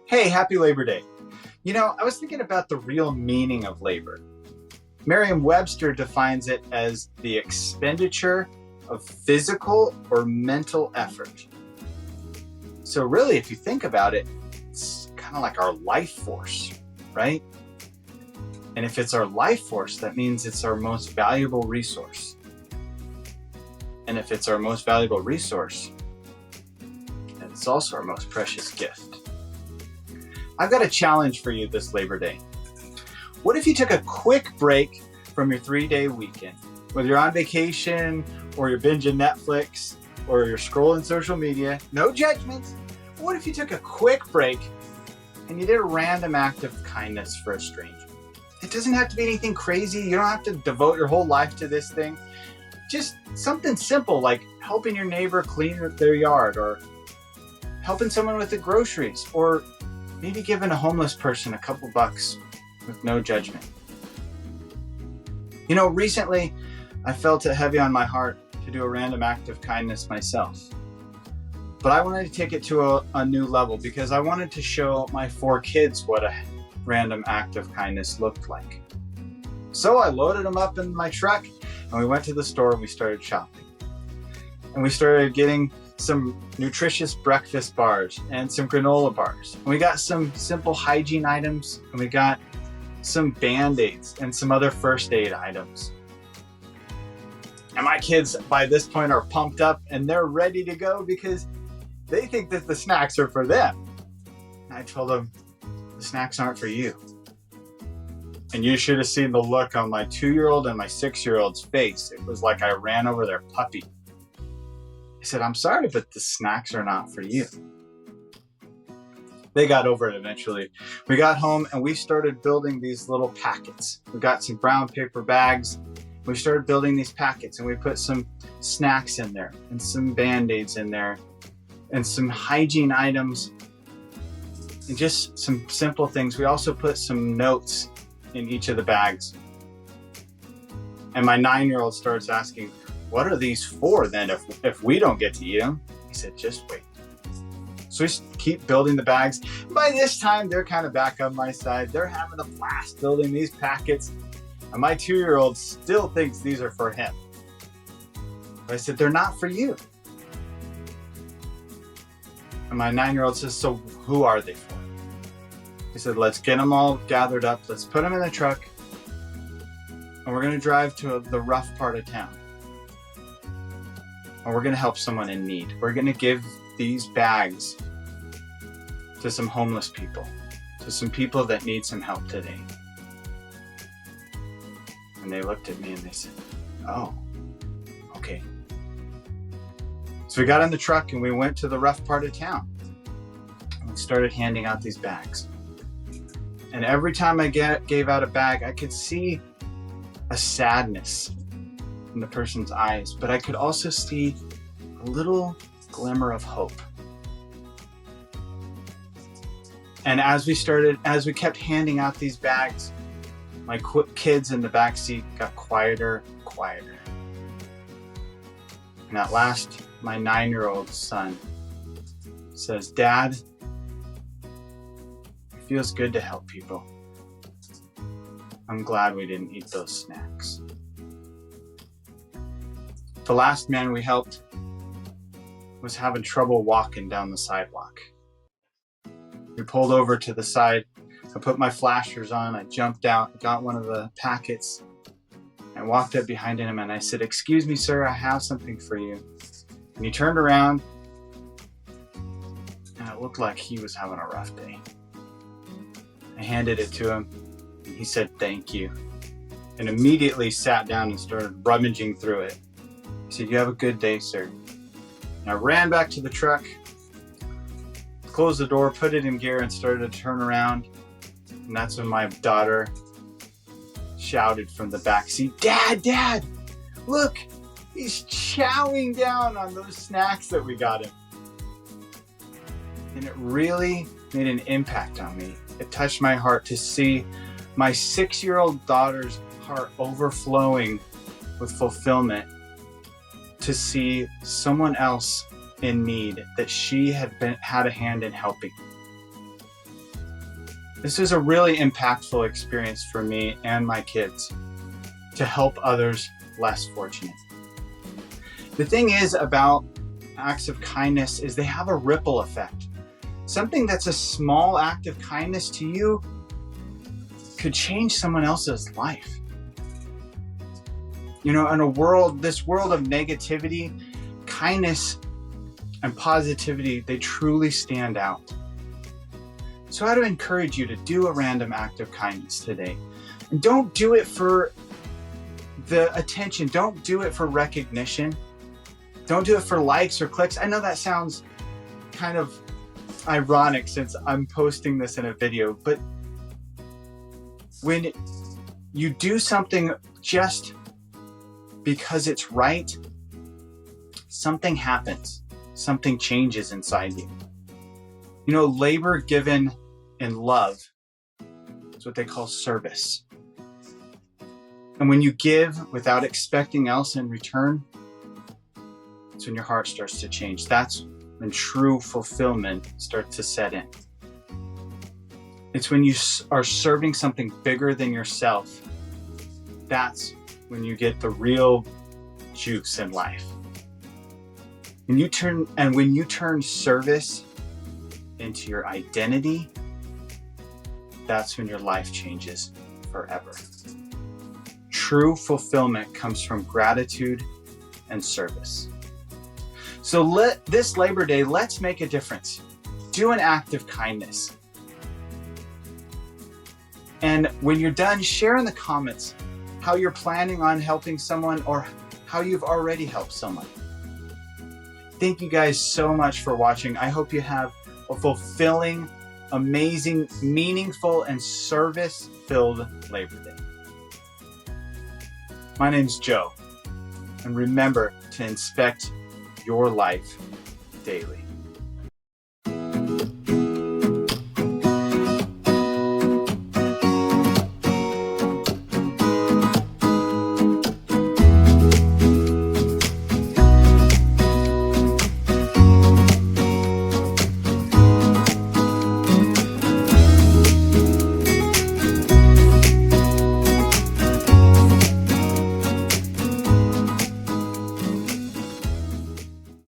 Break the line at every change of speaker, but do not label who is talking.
Hey, happy Labor Day. I was thinking about the real meaning of labor. Merriam-Webster defines it as the expenditure of physical or mental effort. So really, if you think about it, it's kind of like our life force, right? And if it's our life force, that means it's our most valuable resource. And if it's our most valuable resource, then it's also our most precious gift. I've got a challenge for you this Labor Day. What if you took a quick break from your 3-day weekend? Whether you're on vacation or you're binging Netflix or you're scrolling social media, no judgments. What if you took a quick break and you did a random act of kindness for a stranger? It doesn't have to be anything crazy. You don't have to devote your whole life to this thing. Just something simple like helping your neighbor clean their yard, or helping someone with the groceries, or maybe giving a homeless person a couple bucks with no judgment. Recently I felt it heavy on my heart to do a random act of kindness myself. But I wanted to take it to a new level because I wanted to show my 4 kids what a random act of kindness looked like. So I loaded them up in my truck and we went to the store and we started shopping. And we started getting some nutritious breakfast bars and some granola bars. And we got some simple hygiene items, and we got some Band-Aids and some other first aid items. And my kids by this point are pumped up and they're ready to go because they think that the snacks are for them. And I told them, the snacks aren't for you. And you should have seen the look on my 2-year-old and my 6-year-old's face. It was like I ran over their puppy. I said, I'm sorry, but the snacks are not for you. They got over it eventually. We got home and we started building these little packets. We got some brown paper bags. We started building these packets and we put some snacks in there and some Band-Aids in there and some hygiene items and just some simple things. We also put some notes in each of the bags. And my 9-year-old starts asking, what are these for then if we don't get to eat them? He said, just wait. So we keep building the bags. By this time, they're kind of back on my side. They're having a blast building these packets. And my 2-year-old still thinks these are for him. But I said, they're not for you. And my 9-year-old says, so who are they for? He said, let's get them all gathered up. Let's put them in the truck. And we're going to drive to the rough part of town. And we're going to help someone in need. We're going to give these bags to some homeless people, to some people that need some help today. And they looked at me and they said, oh, okay. So we got in the truck and we went to the rough part of town. And we started handing out these bags. And every time I gave out a bag, I could see a sadness in the person's eyes, but I could also see a little glimmer of hope. And as we kept handing out these bags, my kids in the back seat got quieter and quieter. And at last, my 9-year-old son says, Dad, it feels good to help people. I'm glad we didn't eat those snacks. The last man we helped was having trouble walking down the sidewalk. We pulled over to the side. I put my flashers on. I jumped out, got one of the packets, and walked up behind him and I said, excuse me, sir, I have something for you. And he turned around and it looked like he was having a rough day. I handed it to him and he said, thank you. And immediately sat down and started rummaging through it. He said, you have a good day, sir. And I ran back to the truck, closed the door, put it in gear, and started to turn around. And that's when my daughter shouted from the back seat, Dad, look, he's chowing down on those snacks that we got him. And it really made an impact on me. It touched my heart to see my 6-year-old daughter's heart overflowing with fulfillment, to see someone else in need that she had a hand in helping. This was a really impactful experience for me and my kids to help others less fortunate. The thing is about acts of kindness is they have a ripple effect. Something that's a small act of kindness to you could change someone else's life. You know, in this world of negativity, kindness and positivity, they truly stand out. So I would encourage you to do a random act of kindness today. And don't do it for the attention. Don't do it for recognition. Don't do it for likes or clicks. I know that sounds kind of ironic since I'm posting this in a video, but when you do something just because it's right, something happens. Something changes inside you. You know, labor given in love is what they call service. And when you give without expecting else in return, it's when your heart starts to change. That's when true fulfillment starts to set in. It's when you are serving something bigger than yourself. That's when you get the real juice in life. When you turn service into your identity, that's when your life changes forever. True fulfillment comes from gratitude and service. So this Labor Day, let's make a difference. Do an act of kindness. And when you're done, share in the comments how you're planning on helping someone or how you've already helped someone. Thank you guys so much for watching. I hope you have a fulfilling, amazing, meaningful, and service-filled Labor Day. My name's Joe, and remember to inspect your life daily.